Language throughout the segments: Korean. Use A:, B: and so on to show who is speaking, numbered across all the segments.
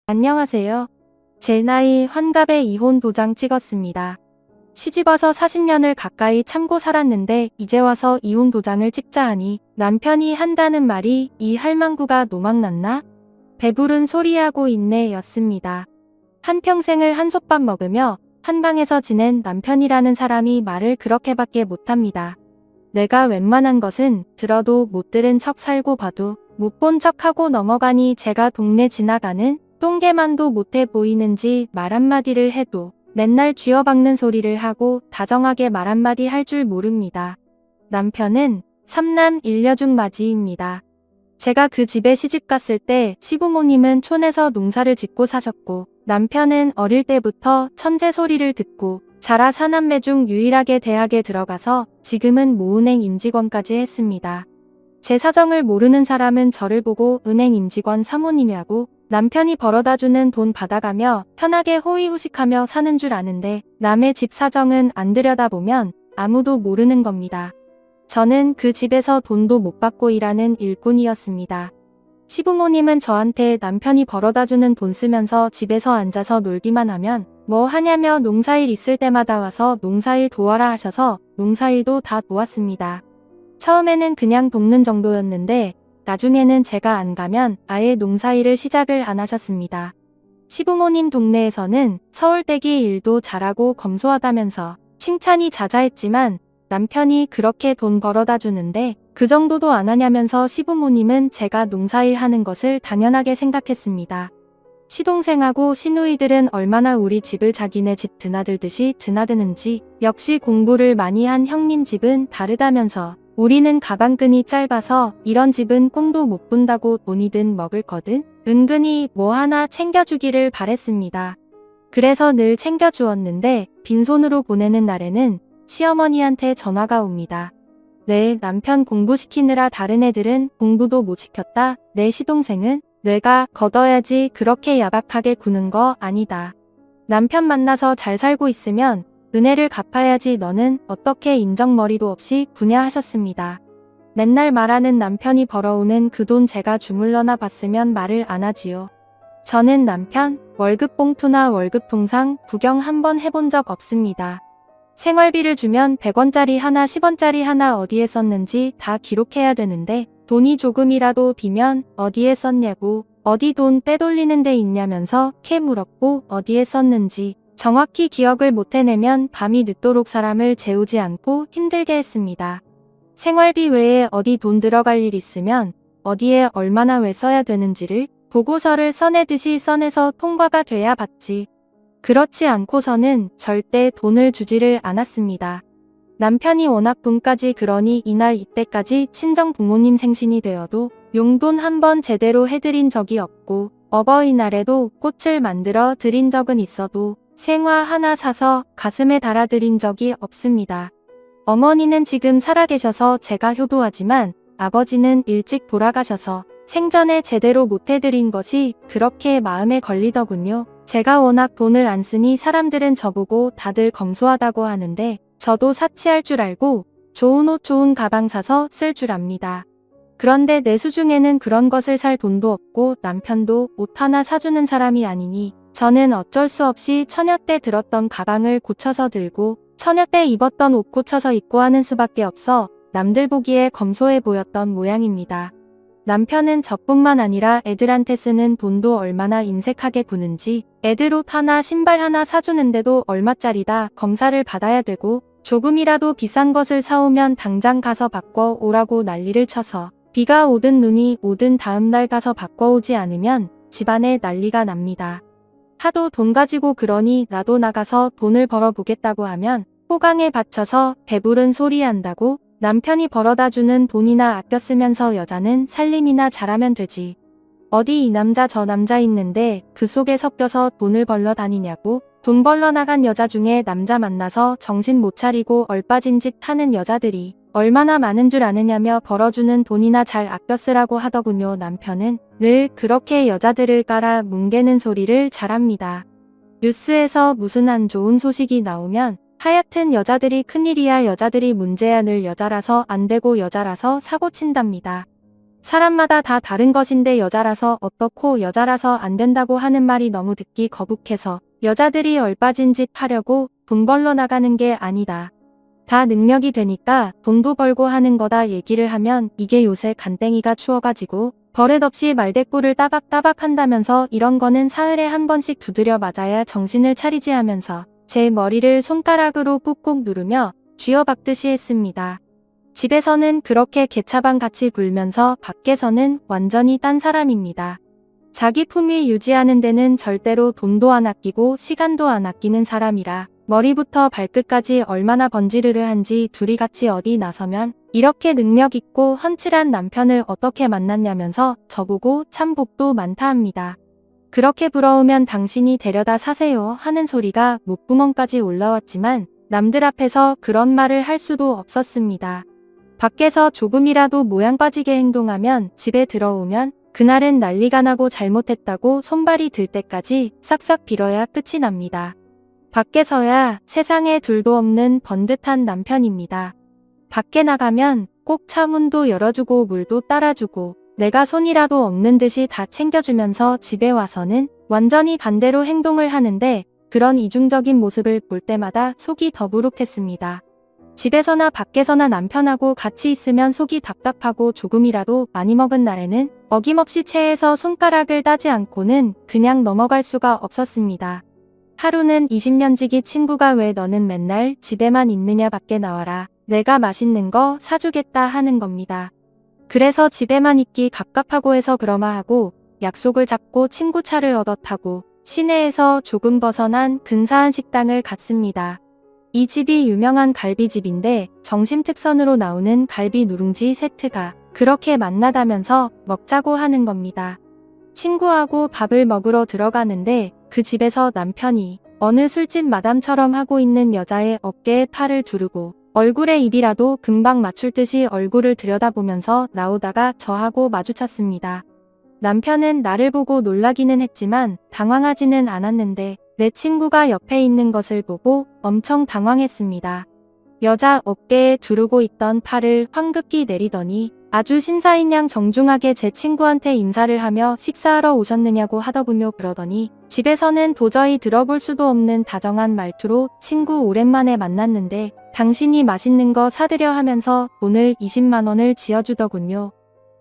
A: 안녕하세요. 제 나이 환갑에 이혼 도장 찍었습니다. 시집와서 40년을 가까이 참고 살았는데 이제 와서 이혼 도장을 찍자 하니 남편이 한다는 말이 이 할망구가 노망났나? 배부른 소리하고 있네 였습니다. 한평생을 한솥밥 먹으며 한방에서 지낸 남편이라는 사람이 말을 그렇게밖에 못합니다. 내가 웬만한 것은 들어도 못 들은 척 살고 봐도 못 본 척하고 넘어가니 제가 동네 지나가는 똥개만도 못해 보이는지 말 한마디를 해도 맨날 쥐어박는 소리를 하고 다정하게 말 한마디 할 줄 모릅니다. 남편은 3남 1녀 중 맞이입니다. 제가 그 집에 시집갔을 때 시부모님은 촌에서 농사를 짓고 사셨고 남편은 어릴 때부터 천재 소리를 듣고 자라 4남매 중 유일하게 대학에 들어가서 지금은 모은행 임직원까지 했습니다. 제 사정을 모르는 사람은 저를 보고 은행 임직원 사모님이라고 남편이 벌어다주는 돈 받아가며 편하게 호의호식하며 사는 줄 아는데 남의 집 사정은 안 들여다보면 아무도 모르는 겁니다. 저는 그 집에서 돈도 못 받고 일하는 일꾼이었습니다. 시부모님은 저한테 남편이 벌어다주는 돈 쓰면서 집에서 앉아서 놀기만 하면 뭐 하냐며 농사일 있을 때마다 와서 농사일 도와라 하셔서 농사일도 다 도왔습니다. 처음에는 그냥 돕는 정도였는데 나중에는 제가 안 가면 아예 농사일을 시작을 안 하셨습니다. 시부모님 동네에서는 서울댁이 일도 잘하고 검소하다면서 칭찬이 자자했지만 남편이 그렇게 돈 벌어다 주는데 그 정도도 안 하냐면서 시부모님은 제가 농사일 하는 것을 당연하게 생각했습니다. 시동생하고 시누이들은 얼마나 우리 집을 자기네 집 드나들듯이 드나드는지 역시 공부를 많이 한 형님 집은 다르다면서 우리는 가방끈이 짧아서 이런 집은 꿈도 못 꾼다고 돈이든 먹을 거든 은근히 뭐 하나 챙겨주기를 바랬습니다. 그래서 늘 챙겨주었는데 빈손으로 보내는 날에는 시어머니한테 전화가 옵니다. 내 남편 공부시키느라 다른 애들은 공부도 못 시켰다. 내 시동생은 내가 걷어야지 그렇게 야박하게 구는 거 아니다. 남편 만나서 잘 살고 있으면 은혜를 갚아야지 너는 어떻게 인정머리도 없이 구냐 하셨습니다. 맨날 말하는 남편이 벌어오는 그 돈 제가 주물러나 봤으면 말을 안 하지요. 저는 남편 월급 봉투나 월급 통상 구경 한번 해본 적 없습니다. 생활비를 주면 100원짜리 하나 10원짜리 하나 어디에 썼는지 다 기록해야 되는데 돈이 조금이라도 비면 어디에 썼냐고 어디 돈 빼돌리는 데 있냐면서 캐 물었고 어디에 썼는지 정확히 기억을 못 해내면 밤이 늦도록 사람을 재우지 않고 힘들게 했습니다. 생활비 외에 어디 돈 들어갈 일 있으면 어디에 얼마나 왜 써야 되는지를 보고서를 써내듯이 써내서 통과가 돼야 받지. 그렇지 않고서는 절대 돈을 주지를 않았습니다. 남편이 워낙 돈까지 그러니 이날 이때까지 친정 부모님 생신이 되어도 용돈 한 번 제대로 해드린 적이 없고 어버이날에도 꽃을 만들어 드린 적은 있어도 생화 하나 사서 가슴에 달아드린 적이 없습니다. 어머니는 지금 살아계셔서 제가 효도하지만 아버지는 일찍 돌아가셔서 생전에 제대로 못해드린 것이 그렇게 마음에 걸리더군요. 제가 워낙 돈을 안 쓰니 사람들은 저보고 다들 검소하다고 하는데 저도 사치할 줄 알고 좋은 옷 좋은 가방 사서 쓸 줄 압니다. 그런데 내 수중에는 그런 것을 살 돈도 없고 남편도 옷 하나 사주는 사람이 아니니 저는 어쩔 수 없이 처녀 때 들었던 가방을 고쳐서 들고 처녀 때 입었던 옷 고쳐서 입고 하는 수밖에 없어 남들 보기에 검소해 보였던 모양입니다. 남편은 저뿐만 아니라 애들한테 쓰는 돈도 얼마나 인색하게 구는지 애들 옷 하나 신발 하나 사주는데도 얼마짜리다 검사를 받아야 되고 조금이라도 비싼 것을 사오면 당장 가서 바꿔 오라고 난리를 쳐서 비가 오든 눈이 오든 다음날 가서 바꿔오지 않으면 집안에 난리가 납니다. 하도 돈 가지고 그러니 나도 나가서 돈을 벌어보겠다고 하면 호강에 받쳐서 배부른 소리 한다고 남편이 벌어다주는 돈이나 아껴 쓰면서 여자는 살림이나 잘하면 되지. 어디 이 남자 저 남자 있는데 그 속에 섞여서 돈을 벌러 다니냐고. 돈 벌러 나간 여자 중에 남자 만나서 정신 못 차리고 얼빠진 짓 하는 여자들이 얼마나 많은 줄 아느냐며 벌어주는 돈이나 잘 아껴 쓰라고 하더군요. 남편은 늘 그렇게 여자들을 깔아 뭉개는 소리를 잘합니다. 뉴스에서 무슨 안 좋은 소식이 나오면 하여튼 여자들이 큰일이야 여자들이 문제야 늘 여자라서 안 되고 여자라서 사고 친답니다. 사람마다 다 다른 것인데 여자라서 어떻고 여자라서 안 된다고 하는 말이 너무 듣기 거북해서 여자들이 얼빠진 짓 하려고 돈 벌러 나가는 게 아니다. 다 능력이 되니까 돈도 벌고 하는 거다 얘기를 하면 이게 요새 간땡이가 추워가지고 버릇없이 말대꾸를 따박따박 한다면서 이런 거는 사흘에 한 번씩 두드려 맞아야 정신을 차리지 하면서 제 머리를 손가락으로 꾹꾹 누르며 쥐어박듯이 했습니다. 집에서는 그렇게 개차반 같이 굴면서 밖에서는 완전히 딴 사람입니다. 자기 품위 유지하는 데는 절대로 돈도 안 아끼고 시간도 안 아끼는 사람이라 머리부터 발끝까지 얼마나 번지르르한지 둘이 같이 어디 나서면 이렇게 능력 있고 훤칠한 남편을 어떻게 만났냐면서 저보고 참 복도 많다 합니다. 그렇게 부러우면 당신이 데려다 사세요 하는 소리가 목구멍까지 올라왔지만 남들 앞에서 그런 말을 할 수도 없었습니다. 밖에서 조금이라도 모양 빠지게 행동하면 집에 들어오면 그날은 난리가 나고 잘못했다고 손발이 들 때까지 싹싹 빌어야 끝이 납니다. 밖에서야 세상에 둘도 없는 번듯한 남편입니다. 밖에 나가면 꼭 차 문도 열어주고 물도 따라주고 내가 손이라도 없는 듯이 다 챙겨주면서 집에 와서는 완전히 반대로 행동을 하는데 그런 이중적인 모습을 볼 때마다 속이 더부룩했습니다. 집에서나 밖에서나 남편하고 같이 있으면 속이 답답하고 조금이라도 많이 먹은 날에는 어김없이 체해서 손가락을 따지 않고는 그냥 넘어갈 수가 없었습니다. 하루는 20년지기 친구가 왜 너는 맨날 집에만 있느냐 밖에 나와라. 내가 맛있는 거 사주겠다 하는 겁니다. 그래서 집에만 있기 갑갑하고 해서 그러마 하고 약속을 잡고 친구 차를 얻어 타고 시내에서 조금 벗어난 근사한 식당을 갔습니다. 이 집이 유명한 갈비집인데 점심 특선으로 나오는 갈비 누룽지 세트가 그렇게 맛나다면서 먹자고 하는 겁니다. 친구하고 밥을 먹으러 들어가는데 그 집에서 남편이 어느 술집 마담처럼 하고 있는 여자의 어깨에 팔을 두르고 얼굴에 입이라도 금방 맞출 듯이 얼굴을 들여다보면서 나오다가 저하고 마주쳤습니다. 남편은 나를 보고 놀라기는 했지만 당황하지는 않았는데 내 친구가 옆에 있는 것을 보고 엄청 당황했습니다. 여자 어깨에 두르고 있던 팔을 황급히 내리더니 아주 신사인 양 정중하게 제 친구한테 인사를 하며 식사하러 오셨느냐고 하더군요. 그러더니 집에서는 도저히 들어볼 수도 없는 다정한 말투로 친구 오랜만에 만났는데 당신이 맛있는 거 사드려 하면서 오늘 20만 원을 지어주더군요.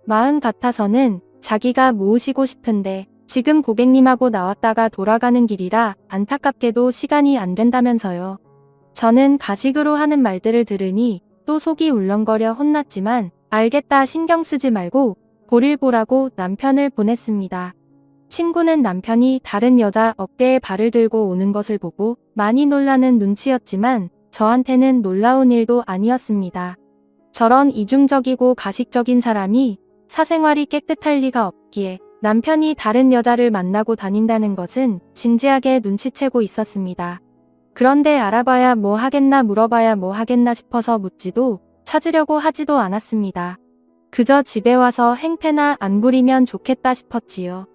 A: 마음 같아서는 자기가 모으시고 싶은데 지금 고객님하고 나왔다가 돌아가는 길이라 안타깝게도 시간이 안 된다면서요. 저는 가식으로 하는 말들을 들으니 또 속이 울렁거려 혼났지만 알겠다 신경 쓰지 말고 볼일 보라고 남편을 보냈습니다. 친구는 남편이 다른 여자 어깨에 발을 들고 오는 것을 보고 많이 놀라는 눈치였지만 저한테는 놀라운 일도 아니었습니다. 저런 이중적이고 가식적인 사람이 사생활이 깨끗할 리가 없기에 남편이 다른 여자를 만나고 다닌다는 것은 진지하게 눈치채고 있었습니다. 그런데 알아봐야 뭐 하겠나 물어봐야 뭐 하겠나 싶어서 묻지도 찾으려고 하지도 않았습니다. 그저 집에 와서 행패나 안 부리면 좋겠다 싶었지요.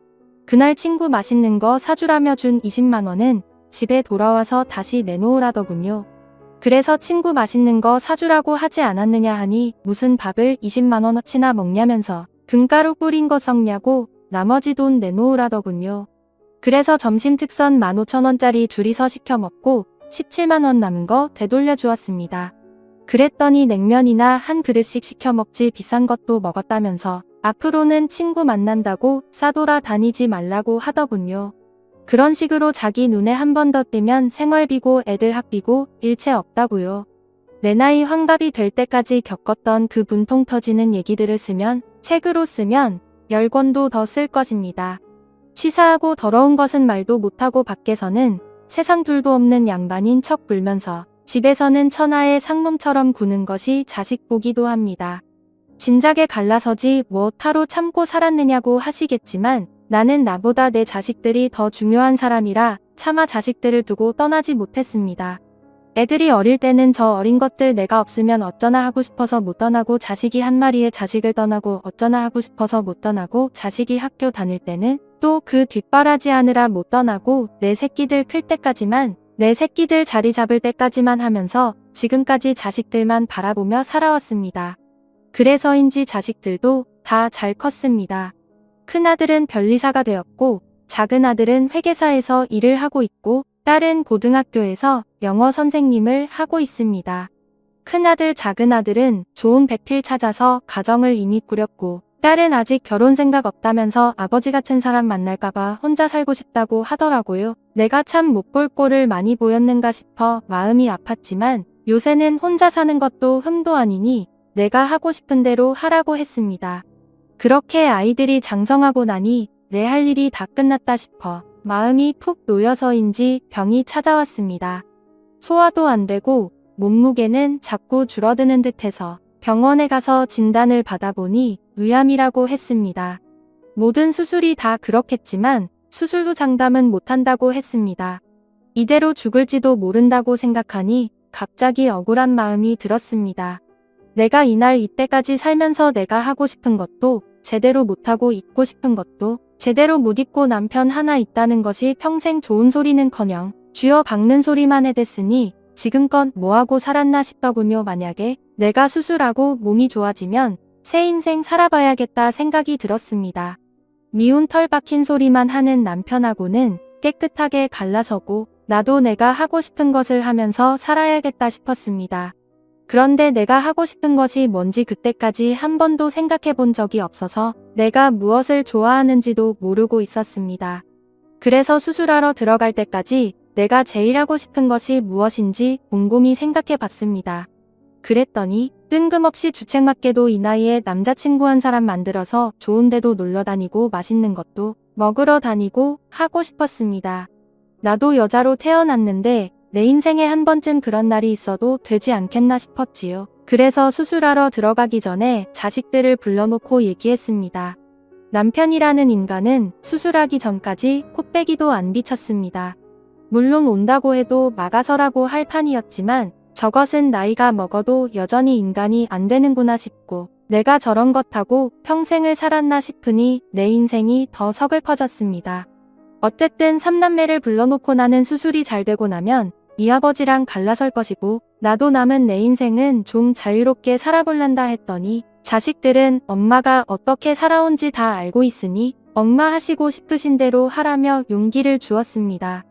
A: 그날 친구 맛있는 거 사주라며 준 20만 원은 집에 돌아와서 다시 내놓으라더군요. 그래서 친구 맛있는 거 사주라고 하지 않았느냐 하니 무슨 밥을 20만 원어치나 먹냐면서 금가루 뿌린 거 썩냐고 나머지 돈 내놓으라더군요. 그래서 점심 특선 15,000원짜리 둘이서 시켜 먹고 17만 원 남은 거 되돌려 주었습니다. 그랬더니 냉면이나 한 그릇씩 시켜 먹지 비싼 것도 먹었다면서 앞으로는 친구 만난다고 싸돌아 다니지 말라고 하더군요. 그런 식으로 자기 눈에 한 번 더 띄면 생활비고 애들 학비고 일체 없다고요. 내 나이 환갑이 될 때까지 겪었던 그 분통 터지는 얘기들을 쓰면 책으로 쓰면 10권도 더 쓸 것입니다. 치사하고 더러운 것은 말도 못하고 밖에서는 세상 둘도 없는 양반인 척 굴면서 집에서는 천하의 상놈처럼 구는 것이 자식 보기도 합니다. 진작에 갈라서지 뭐 타로 참고 살았느냐고 하시겠지만 나는 나보다 내 자식들이 더 중요한 사람이라 차마 자식들을 두고 떠나지 못했습니다. 애들이 어릴 때는 저 어린 것들 내가 없으면 어쩌나 하고 싶어서 못 떠나고 자식이 한 마리의 자식을 떠나고 어쩌나 하고 싶어서 못 떠나고 자식이 학교 다닐 때는 또 그 뒷바라지 하느라 못 떠나고 내 새끼들 클 때까지만 내 새끼들 자리 잡을 때까지만 하면서 지금까지 자식들만 바라보며 살아왔습니다. 그래서인지 자식들도 다 잘 컸습니다. 큰아들은 변리사가 되었고 작은아들은 회계사에서 일을 하고 있고 딸은 고등학교에서 영어 선생님을 하고 있습니다. 큰아들, 작은아들은 좋은 배필 찾아서 가정을 이미 꾸렸고 딸은 아직 결혼 생각 없다면서 아버지 같은 사람 만날까봐 혼자 살고 싶다고 하더라고요. 내가 참 못 볼 꼴을 많이 보였는가 싶어 마음이 아팠지만 요새는 혼자 사는 것도 흠도 아니니 내가 하고 싶은 대로 하라고 했습니다. 그렇게 아이들이 장성하고 나니 내 할 일이 다 끝났다 싶어 마음이 푹 놓여서인지 병이 찾아왔습니다. 소화도 안 되고 몸무게는 자꾸 줄어드는 듯해서 병원에 가서 진단을 받아보니 위암이라고 했습니다. 모든 수술이 다 그렇겠지만 수술 후 장담은 못한다고 했습니다. 이대로 죽을지도 모른다고 생각하니 갑자기 억울한 마음이 들었습니다. 내가 이날 이때까지 살면서 내가 하고 싶은 것도 제대로 못하고 입고 싶은 것도 제대로 못 입고 남편 하나 있다는 것이 평생 좋은 소리는커녕 쥐어 박는 소리만 해댔으니 지금껏 뭐하고 살았나 싶더군요. 만약에 내가 수술하고 몸이 좋아지면 새 인생 살아봐야겠다 생각이 들었습니다. 미운 털 박힌 소리만 하는 남편하고는 깨끗하게 갈라서고 나도 내가 하고 싶은 것을 하면서 살아야겠다 싶었습니다. 그런데 내가 하고 싶은 것이 뭔지 그때까지 한 번도 생각해 본 적이 없어서 내가 무엇을 좋아하는지도 모르고 있었습니다. 그래서 수술하러 들어갈 때까지 내가 제일 하고 싶은 것이 무엇인지 곰곰이 생각해 봤습니다. 그랬더니 뜬금없이 주책맞게도 이 나이에 남자친구 한 사람 만들어서 좋은 데도 놀러 다니고 맛있는 것도 먹으러 다니고 하고 싶었습니다. 나도 여자로 태어났는데 내 인생에 한 번쯤 그런 날이 있어도 되지 않겠나 싶었지요. 그래서 수술하러 들어가기 전에 자식들을 불러놓고 얘기했습니다. 남편이라는 인간은 수술하기 전까지 코빼기도 안 비쳤습니다. 물론 온다고 해도 막아서라고 할 판이었지만 저것은 나이가 먹어도 여전히 인간이 안 되는구나 싶고 내가 저런 것 하고 평생을 살았나 싶으니 내 인생이 더 서글퍼졌습니다. 어쨌든 3남매를 불러놓고 나는 수술이 잘 되고 나면 이 아버지랑 갈라설 것이고 나도 남은 내 인생은 좀 자유롭게 살아볼란다 했더니 자식들은 엄마가 어떻게 살아온지 다 알고 있으니 엄마 하시고 싶으신 대로 하라며 용기를 주었습니다.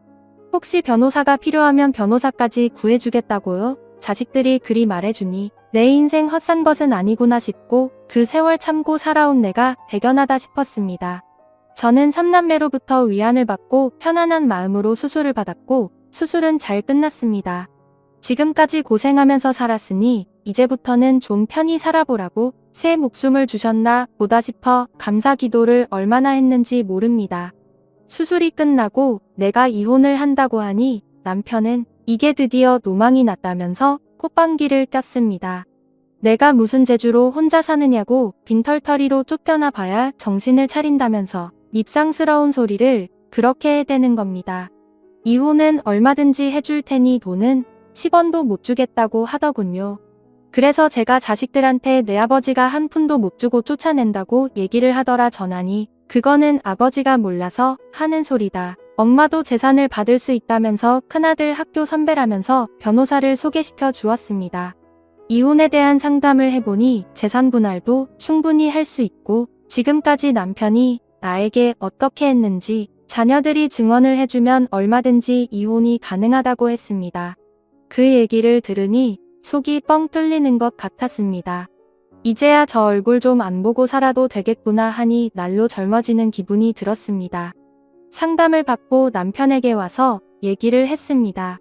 A: 혹시 변호사가 필요하면 변호사까지 구해주겠다고요? 자식들이 그리 말해주니 내 인생 헛산 것은 아니구나 싶고 그 세월 참고 살아온 내가 대견하다 싶었습니다. 저는 3남매로부터 위안을 받고 편안한 마음으로 수술을 받았고 수술은 잘 끝났습니다. 지금까지 고생하면서 살았으니 이제부터는 좀 편히 살아보라고 새 목숨을 주셨나 보다 싶어 감사 기도를 얼마나 했는지 모릅니다. 수술이 끝나고 내가 이혼을 한다고 하니 남편은 이게 드디어 노망이 났다면서 콧방귀를 꼈습니다. 내가 무슨 재주로 혼자 사느냐고 빈털터리로 쫓겨나 봐야 정신을 차린다면서 밉상스러운 소리를 그렇게 해대는 겁니다. 이혼은 얼마든지 해줄 테니 돈은 10원도 못 주겠다고 하더군요. 그래서 제가 자식들한테 내 아버지가 한 푼도 못 주고 쫓아낸다고 얘기를 하더라 전하니 그거는 아버지가 몰라서 하는 소리다. 엄마도 재산을 받을 수 있다면서 큰아들 학교 선배라면서 변호사를 소개시켜 주었습니다. 이혼에 대한 상담을 해보니 재산 분할도 충분히 할 수 있고 지금까지 남편이 나에게 어떻게 했는지 자녀들이 증언을 해주면 얼마든지 이혼이 가능하다고 했습니다. 그 얘기를 들으니 속이 뻥 뚫리는 것 같았습니다. 이제야 저 얼굴 좀 안 보고 살아도 되겠구나 하니 날로 젊어지는 기분이 들었습니다. 상담을 받고 남편에게 와서 얘기를 했습니다.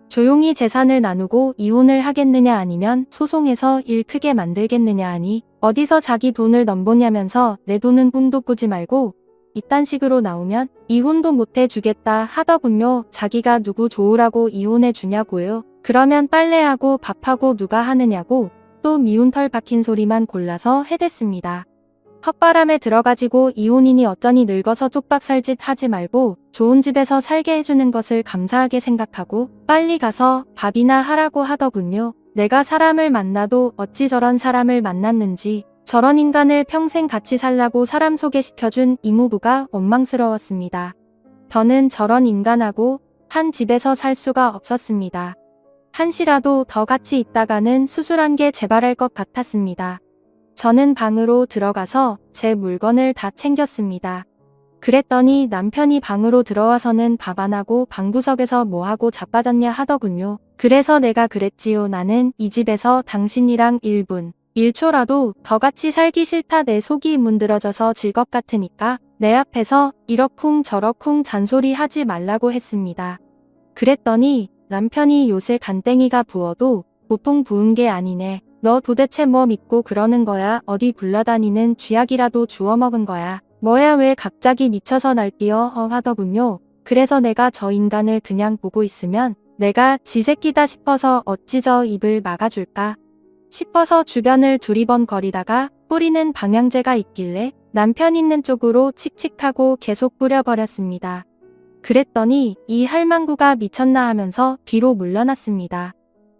A: 조용히 재산을 나누고 이혼을 하겠느냐 아니면 소송해서 일 크게 만들겠느냐 하니 어디서 자기 돈을 넘보냐면서 내 돈은 꿈도 꾸지 말고 이딴 식으로 나오면 이혼도 못해 주겠다 하더군요. 자기가 누구 좋으라고 이혼해 주냐고요. 그러면 빨래하고 밥하고 누가 하느냐고 또 미운 털 박힌 소리만 골라서 해댔습니다. 헛바람에 들어가지고 이혼이니 어쩌니 늙어서 쪽박 살 짓 하지 말고 좋은 집에서 살게 해주는 것을 감사하게 생각하고 빨리 가서 밥이나 하라고 하더군요. 내가 사람을 만나도 어찌 저런 사람을 만났는지 저런 인간을 평생 같이 살라고 사람 소개시켜준 이모부가 원망스러웠습니다. 저는 저런 인간하고 한 집에서 살 수가 없었습니다. 한시라도 더 같이 있다가는 수술한 게 재발할 것 같았습니다. 저는 방으로 들어가서 제 물건을 다 챙겼습니다. 그랬더니 남편이 방으로 들어와서는 밥 안 하고 방구석에서 뭐하고 자빠졌냐 하더군요. 그래서 내가 그랬지요. 나는 이 집에서 당신이랑 1분, 1초라도 더 같이 살기 싫다. 내 속이 문드러져서 질 것 같으니까 내 앞에서 이러쿵 저러쿵 잔소리 하지 말라고 했습니다. 그랬더니 남편이 요새 간땡이가 부어도 보통 부은 게 아니네. 너 도대체 뭐 믿고 그러는 거야? 어디 굴러다니는 쥐약이라도 주워 먹은 거야? 뭐야 왜 갑자기 미쳐서 날뛰어 하더군요. 그래서 내가 저 인간을 그냥 보고 있으면 내가 지 새끼다 싶어서 어찌 저 입을 막아줄까 싶어서 주변을 두리번거리다가 뿌리는 방향제가 있길래 남편 있는 쪽으로 칙칙하고 계속 뿌려버렸습니다. 그랬더니 이 할망구가 미쳤나 하면서 뒤로 물러났습니다.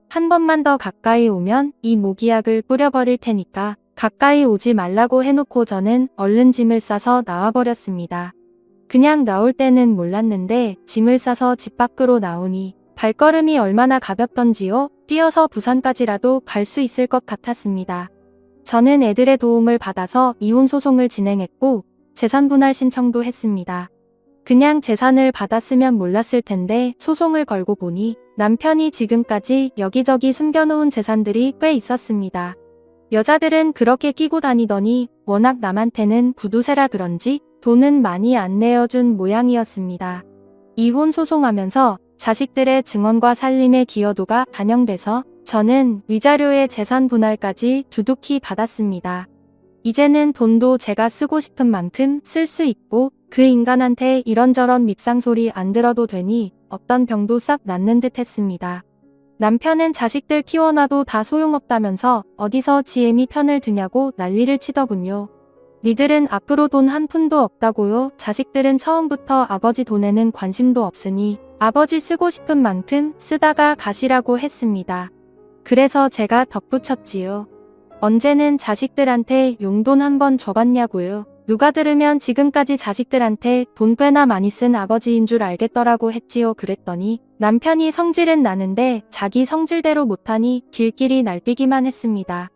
A: 한 번만 더 가까이 오면 이 모기약을 뿌려버릴 테니까 가까이 오지 말라고 해놓고 저는 얼른 짐을 싸서 나와버렸습니다. 그냥 나올 때는 몰랐는데 짐을 싸서 집 밖으로 나오니 발걸음이 얼마나 가볍던지요. 뛰어서 부산까지라도 갈 수 있을 것 같았습니다. 저는 애들의 도움을 받아서 이혼 소송을 진행했고 재산분할 신청도 했습니다. 그냥 재산을 받았으면 몰랐을 텐데 소송을 걸고 보니 남편이 지금까지 여기저기 숨겨놓은 재산들이 꽤 있었습니다. 여자들은 그렇게 끼고 다니더니 워낙 남한테는 구두쇠라 그런지 돈은 많이 안 내어준 모양이었습니다. 이혼 소송하면서 자식들의 증언과 살림의 기여도가 반영돼서 저는 위자료의 재산 분할까지 두둑히 받았습니다. 이제는 돈도 제가 쓰고 싶은 만큼 쓸 수 있고 그 인간한테 이런저런 밉상소리 안 들어도 되니 없던 병도 싹 낫는 듯 했습니다. 남편은 자식들 키워놔도 다 소용없다면서 어디서 지엠이 편을 드냐고 난리를 치더군요. 니들은 앞으로 돈 한 푼도 없다고요? 자식들은 처음부터 아버지 돈에는 관심도 없으니 아버지 쓰고 싶은 만큼 쓰다가 가시라고 했습니다. 그래서 제가 덧붙였지요. 언제는 자식들한테 용돈 한번 줘봤냐고요. 누가 들으면 지금까지 자식들한테 돈 꽤나 많이 쓴 아버지인 줄 알겠더라고 했지요. 그랬더니 남편이 성질은 나는데 자기 성질대로 못하니 길길이 날뛰기만 했습니다.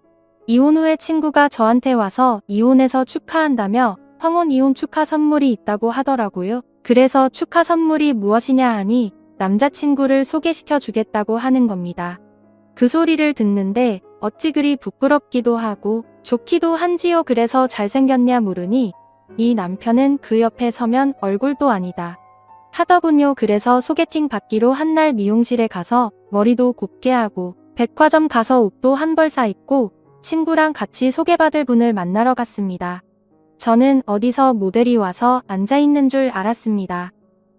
A: 이혼 후에 친구가 저한테 와서 이혼해서 축하한다며 황혼 이혼 축하 선물이 있다고 하더라고요. 그래서 축하 선물이 무엇이냐 하니 남자친구를 소개시켜 주겠다고 하는 겁니다. 그 소리를 듣는데 어찌 그리 부끄럽기도 하고 좋기도 한지요. 그래서 잘생겼냐 물으니 이 남편은 그 옆에 서면 얼굴도 아니다 하더군요. 그래서 소개팅 받기로 한 날 미용실에 가서 머리도 곱게 하고 백화점 가서 옷도 한 벌 사 입고 친구랑 같이 소개받을 분을 만나러 갔습니다. 저는 어디서 모델이 와서 앉아있는 줄 알았습니다.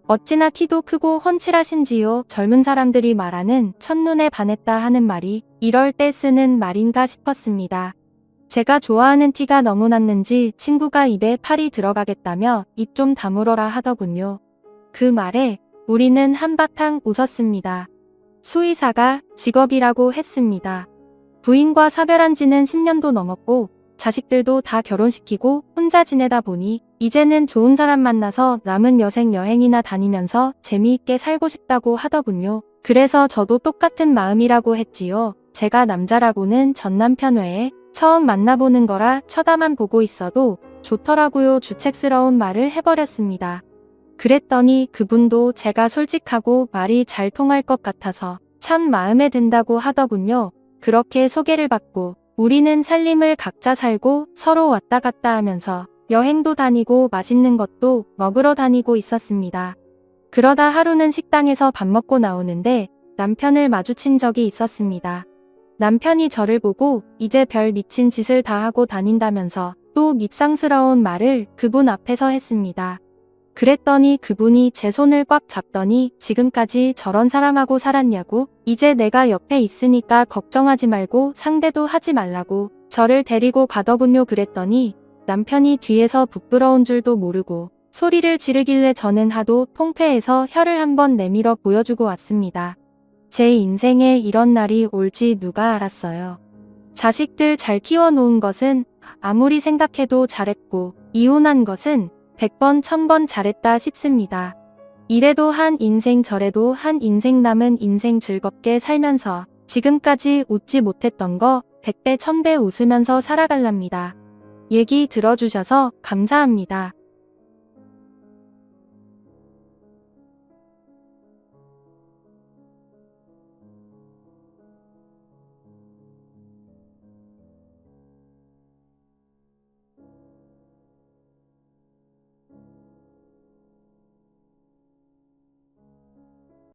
A: 어찌나 키도 크고 훤칠하신지요. 젊은 사람들이 말하는 첫눈에 반했다 하는 말이 이럴 때 쓰는 말인가 싶었습니다. 제가 좋아하는 티가 너무 났는지 친구가 입에 팔이 들어가겠다며 입 좀 다물어라 하더군요. 그 말에 우리는 한바탕 웃었습니다. 수의사가 직업이라고 했습니다. 부인과 사별한 지는 10년도 넘었고 자식들도 다 결혼시키고 혼자 지내다 보니 이제는 좋은 사람 만나서 남은 여생 여행이나 다니면서 재미있게 살고 싶다고 하더군요. 그래서 저도 똑같은 마음이라고 했지요. 제가 남자라고는 전 남편 외에 처음 만나보는 거라 쳐다만 보고 있어도 좋더라고요. 주책스러운 말을 해버렸습니다. 그랬더니 그분도 제가 솔직하고 말이 잘 통할 것 같아서 참 마음에 든다고 하더군요. 그렇게 소개를 받고 우리는 살림을 각자 살고 서로 왔다 갔다 하면서 여행도 다니고 맛있는 것도 먹으러 다니고 있었습니다. 그러다 하루는 식당에서 밥 먹고 나오는데 남편을 마주친 적이 있었습니다. 남편이 저를 보고 이제 별 미친 짓을 다 하고 다닌다면서 또 밉상스러운 말을 그분 앞에서 했습니다. 그랬더니 그분이 제 손을 꽉 잡더니 지금까지 저런 사람하고 살았냐고, 이제 내가 옆에 있으니까 걱정하지 말고 상대도 하지 말라고 저를 데리고 가더군요. 그랬더니 남편이 뒤에서 부끄러운 줄도 모르고 소리를 지르길래 저는 하도 통폐해서 혀를 한번 내밀어 보여주고 왔습니다. 제 인생에 이런 날이 올지 누가 알았어요. 자식들 잘 키워놓은 것은 아무리 생각해도 잘했고 이혼한 것은 100번 1000번 잘했다 싶습니다. 이래도 한 인생 저래도 한 인생 남은 인생 즐겁게 살면서 지금까지 웃지 못했던 거 100배 1000배 웃으면서 살아갈랍니다. 얘기 들어주셔서 감사합니다.